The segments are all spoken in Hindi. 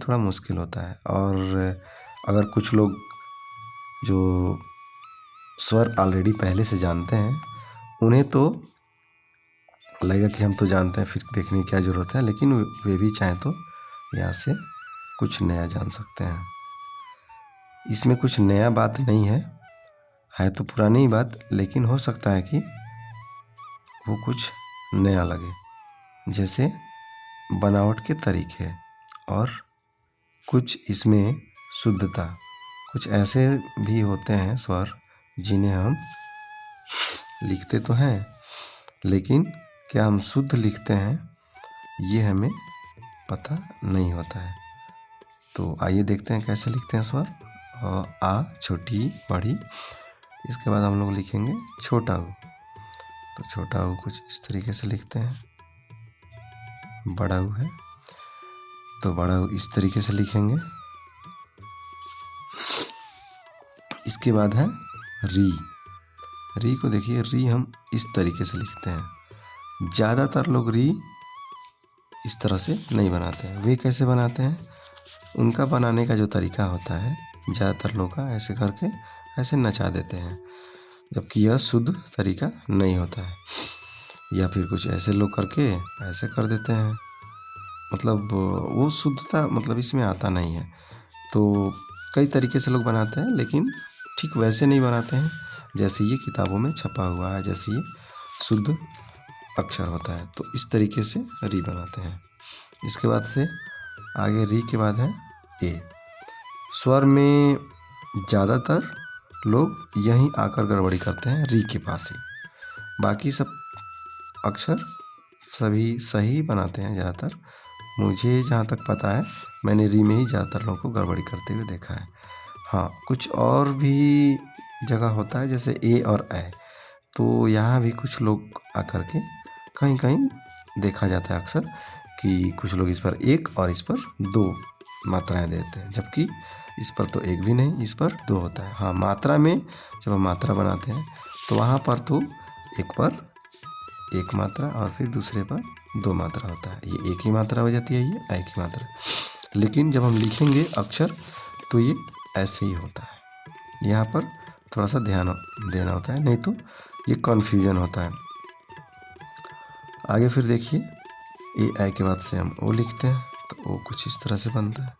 थोड़ा मुश्किल होता है। और अगर कुछ लोग जो स्वर ऑलरेडी पहले से जानते हैं उन्हें तो लगेगा कि हम तो जानते हैं, फिर देखने की क्या ज़रूरत है, लेकिन वे भी चाहें तो यहाँ से कुछ नया जान सकते हैं। इसमें कुछ नया बात नहीं है तो पुरानी ही बात, लेकिन हो सकता है कि वो कुछ नया लगे, जैसे बनावट के तरीके और कुछ इसमें शुद्धता। कुछ ऐसे भी होते हैं स्वर जिन्हें हम लिखते तो हैं, लेकिन क्या हम शुद्ध लिखते हैं ये हमें पता नहीं होता है। तो आइए देखते हैं कैसे लिखते हैं स्वर। आ छोटी बड़ी, इसके बाद हम लोग लिखेंगे छोटा ऊ। तो छोटा ऊ कुछ इस तरीके से लिखते हैं। बड़ा ऊ है तो बड़ा ऊ इस तरीके से लिखेंगे। इसके बाद है री। री को देखिए, री हम इस तरीके से लिखते हैं। ज़्यादातर लोग री इस तरह से नहीं बनाते हैं। वे कैसे बनाते हैं, उनका बनाने का जो तरीका होता है ज़्यादातर लोग का ऐसे करके ऐसे नचा देते हैं, जबकि यह शुद्ध तरीका नहीं होता है। या फिर कुछ ऐसे लोग करके ऐसे कर देते हैं, मतलब वो शुद्धता मतलब इसमें आता नहीं है। तो कई तरीके से लोग बनाते हैं, लेकिन ठीक वैसे नहीं बनाते हैं जैसे ये किताबों में छपा हुआ है, जैसे ये शुद्ध अक्षर होता है। तो इस तरीके से री बनाते हैं। इसके बाद से आगे री के बाद है ए। स्वर में ज़्यादातर लोग यहीं आकर गड़बड़ी करते हैं, री के पास ही। बाकी सब अक्षर सभी सही बनाते हैं ज़्यादातर। मुझे जहाँ तक पता है मैंने री में ही ज़्यादातर लोगों को गड़बड़ी करते हुए देखा है। हाँ, कुछ और भी जगह होता है जैसे ए और ए, तो यहाँ भी कुछ लोग आकर के कहीं कहीं देखा जाता है अक्सर कि कुछ लोग इस पर एक और इस पर दो मात्राएं देते हैं, जबकि इस पर तो एक भी नहीं, इस पर दो होता है। हाँ, मात्रा में जब हम मात्रा बनाते हैं तो वहाँ पर तो एक पर एक मात्रा और फिर दूसरे पर दो मात्रा होता है। ये एक ही मात्रा हो जाती है, ये एक ही मात्रा। लेकिन जब हम लिखेंगे अक्षर तो ये ऐसे ही होता है। यहाँ पर थोड़ा सा ध्यान देना होता है, नहीं तो ये कन्फ्यूजन होता है। आगे फिर देखिए, ए के बाद से हम ओ लिखते हैं तो ओ कुछ इस तरह से बनता है।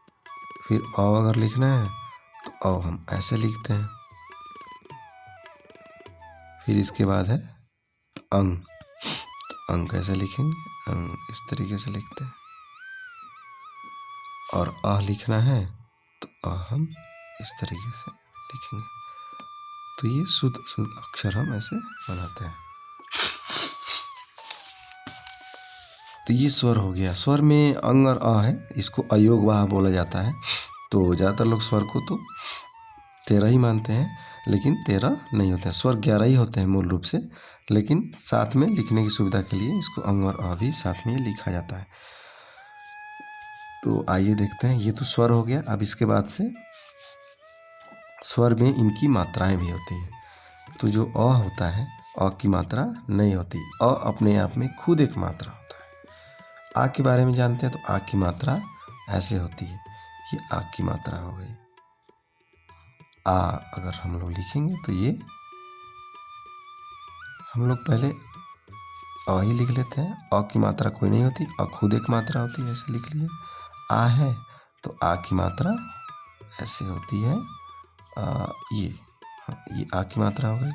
फिर औ अगर लिखना है तो औ हम ऐसे लिखते हैं। फिर इसके बाद है अंग। तो अंग कैसे लिखेंगे, अंग इस तरीके से लिखते हैं। और अ लिखना है तो अ हम इस तरीके से लिखेंगे। तो ये शुद्ध अक्षर हम ऐसे बनाते हैं। तो ये स्वर हो गया। स्वर में अंग और अ है, इसको अयोग वाह बोला जाता है। तो ज़्यादातर लोग स्वर को तो 13 ही मानते हैं, लेकिन 13 नहीं होते हैं। स्वर 11 ही होते हैं मूल रूप से, लेकिन साथ में लिखने की सुविधा के लिए इसको अंग और अ भी साथ में लिखा जाता है। तो आइए देखते हैं, ये तो स्वर हो गया। अब इसके बाद से स्वर में इनकी मात्राएं भी होती हैं। तो जो अ होता है, अ की मात्रा नहीं होती। अ अपने आप में खुद एक मात्रा होता है। आ के बारे में जानते हैं, तो आ की मात्रा ऐसे होती है। ये आ की मात्रा हो गई। आ अगर हम लोग लिखेंगे तो ये हम लोग पहले अ ही लिख लेते हैं। अ की मात्रा कोई नहीं होती, अ खुद एक मात्रा होती है, ऐसे लिख लिए। आ है तो आ की मात्रा ऐसे होती है। ये आ की मात्रा हो गई।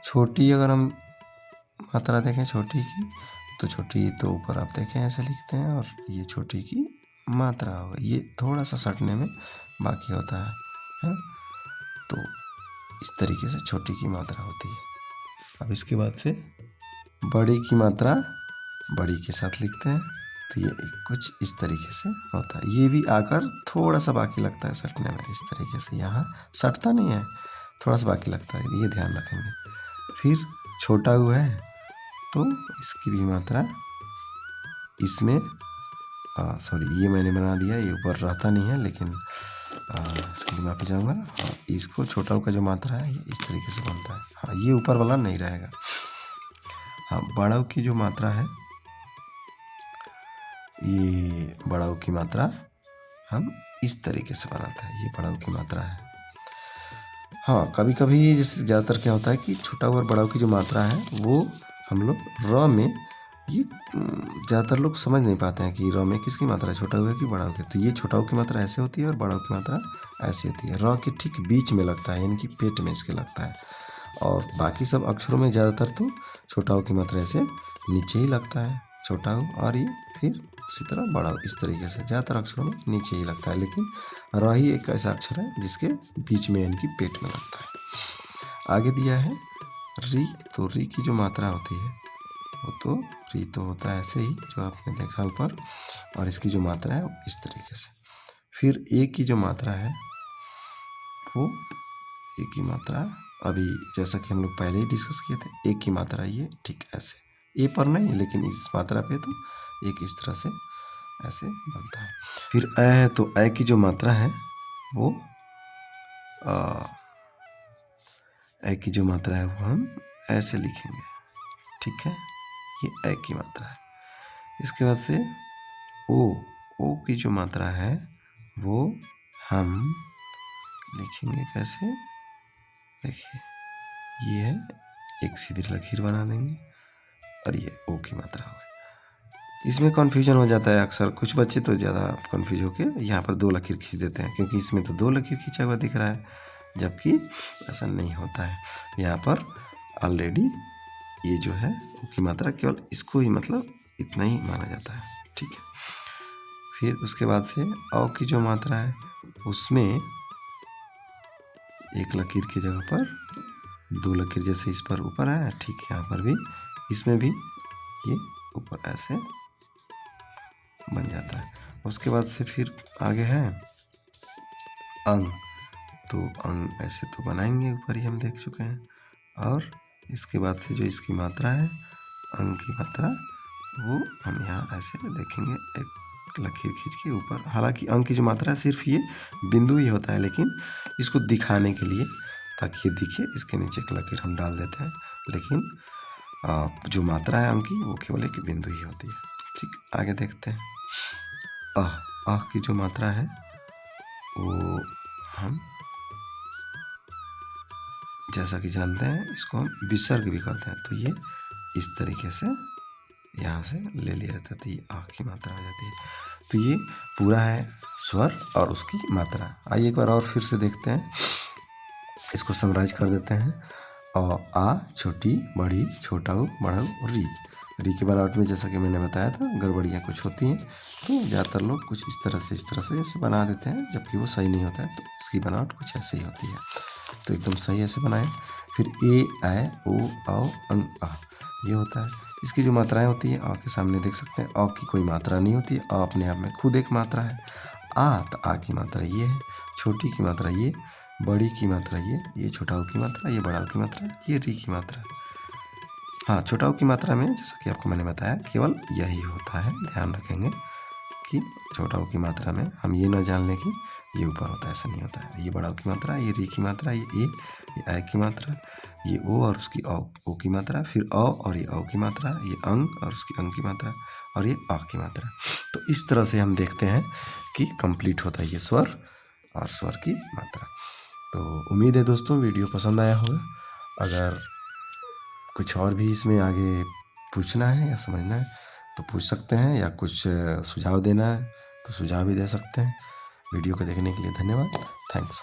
छोटी अगर हम मात्रा देखें छोटी की, तो छोटी तो ऊपर आप देखें ऐसे लिखते हैं, और ये छोटी की मात्रा हो गई। ये थोड़ा सा सटने में बाकी होता है। तो इस तरीके से छोटी की मात्रा होती है। अब इसके बाद से बड़ी की मात्रा बड़ी के साथ लिखते हैं। तो ये कुछ इस तरीके से होता है। ये भी आकर थोड़ा सा बाकी लगता है सटने में, इस तरीके से। यहाँ सटता नहीं है, थोड़ा सा बाकी लगता है, ये ध्यान रखेंगे। फिर छोटा ऊ है तो इसकी भी मात्रा इसमें सॉरी, ये मैंने बना दिया, ये ऊपर रहता नहीं है, लेकिन इसके लिए माफी चाहूँगा। और इसको छोटा ऊ का जो मात्रा है ये इस तरीके से बनता है। हाँ, ये ऊपर वाला नहीं रहेगा। हाँ, बड़ा ऊ की जो मात्रा है, ये बड़ा ऊ की मात्रा हम इस तरीके से बनाते हैं। ये बड़ा ऊ की मात्रा है। हाँ, कभी कभी जैसे ज़्यादातर क्या होता है कि छोटा ऊ और बड़ा ऊ की जो मात्रा है वो हम लोग र में ये ज़्यादातर लोग समझ नहीं पाते हैं कि र में किसकी मात्रा है, छोटा ऊ है कि बड़ा ऊ की। तो ये छोटा ऊ की मात्रा ऐसे होती है और बड़ा ऊ की मात्रा ऐसी होती है। र के ठीक बीच में लगता है, यानी कि पेट में इसके लगता है। और बाकी सब अक्षरों में ज़्यादातर तो छोटा ऊ की मात्रा ऐसे नीचे ही लगता है, छोटा ऊ, और ये फिर इसी तरह बड़ा ऊ, इस तरीके से ज़्यादातर अक्षरों में नीचे ही लगता है। लेकिन र ही एक ऐसा अक्षर है जिसके बीच में यानी कि पेट में लगता है। आगे दिया है री। तो री की जो मात्रा होती है वो तो री तो होता है ऐसे ही जो आपने देखा ऊपर, और इसकी जो मात्रा है इस तरीके से। फिर ए की जो मात्रा है वो ए की मात्रा अभी जैसा कि हम लोग पहले ही डिस्कस किए थे, ए की मात्रा ये ठीक ऐसे, ए पर नहीं लेकिन इस मात्रा पे तो एक इस तरह से ऐसे बनता है। फिर अ है, तो अ की जो मात्रा है वो अ की जो मात्रा है वो हम ऐसे लिखेंगे, ठीक है। ये अ की मात्रा है। इसके बाद से ओ की जो मात्रा है वो हम लिखेंगे कैसे, देखिए ये है, एक सीधी लकीर बना देंगे और ये ओ की मात्रा हो गई। इसमें कन्फ्यूजन हो जाता है अक्सर, कुछ बच्चे तो ज़्यादा कन्फ्यूज होके यहाँ पर 2 लकीर खींच देते हैं, क्योंकि इसमें तो 2 लकीर खींचा हुआ दिख रहा है, जबकि ऐसा नहीं होता है। यहाँ पर ऑलरेडी ये जो है ओ की मात्रा केवल इसको ही मतलब इतना ही माना जाता है, ठीक है। फिर उसके बाद से औ की जो मात्रा है उसमें एक लकीर की जगह पर 2 लकीर, जैसे इस पर ऊपर है ठीक यहाँ पर भी, इसमें भी ये ऊपर ऐसे बन जाता है। उसके बाद से फिर आगे है अंग। तो अंग ऐसे तो बनाएंगे, ऊपर ही हम देख चुके हैं। और इसके बाद से जो इसकी मात्रा है अंग की मात्रा, वो हम यहाँ ऐसे देखेंगे, एक लकीर खींच के ऊपर। हालांकि अंग की जो मात्रा है सिर्फ ये बिंदु ही होता है, लेकिन इसको दिखाने के लिए, ताकि ये दिखे, इसके नीचे एक लकीर हम डाल देते हैं। लेकिन जो मात्रा है अंग की वो केवल एक बिंदु ही होती है, ठीक। आगे देखते हैं अह की जो मात्रा है वो हम जैसा कि जानते हैं इसको हम विसर्ग भी कहते हैं। तो ये इस तरीके से यहाँ से ले लिया जाता है, तो ये आ की मात्रा हो जाती है। तो ये पूरा है स्वर और उसकी मात्रा। आइए एक बार और फिर से देखते हैं, इसको समराइज कर देते हैं। आ छोटी बड़ी, छोटा ऊ बड़ा ऊ, री के बनावट में जैसा कि मैंने बताया था गड़बड़ियाँ कुछ होती हैं, तो ज़्यादातर लोग कुछ इस तरह से ऐसे बना देते हैं, जबकि वो सही नहीं होता है। तो इसकी बनावट कुछ ऐसे ही होती है, तो एकदम सही ऐसे बनाएं। फिर ए ऐ ओ औ अं आ ये होता है। इसकी जो मात्राएं होती हैं, आ के सामने देख सकते हैं, आ की कोई मात्रा नहीं होती है, आ अपने आप में खुद एक मात्रा है। तो आ की मात्रा ये है, छोटी की मात्रा ये, बड़ी की मात्रा ये छोटा ऊ की मात्रा, ये बड़ा ऊ की मात्रा, ये री की मात्रा। हाँ, छोटा ऊ की मात्रा में जैसा कि आपको मैंने बताया केवल यही होता है, ध्यान रखेंगे कि छोटा ऊ की मात्रा में हम ये ना जान लें कि ये ऊपर होता है, ऐसा नहीं होता है। ये बड़ा ऊ की मात्रा, ये री की मात्रा, ये ए की मात्रा, ये ओ और उसकी ओ की मात्रा, फिर और ये औ की मात्रा, ये अंग और उसकी अंग की मात्रा, और ये आ की मात्रा। तो इस तरह से हम देखते हैं कि कंप्लीट होता है ये स्वर और स्वर की मात्रा। तो उम्मीद है दोस्तों वीडियो पसंद आया होगा। अगर कुछ और भी इसमें आगे पूछना है या समझना है तो पूछ सकते हैं, या कुछ सुझाव देना है तो सुझाव भी दे सकते हैं। वीडियो को देखने के लिए धन्यवाद। थैंक्स।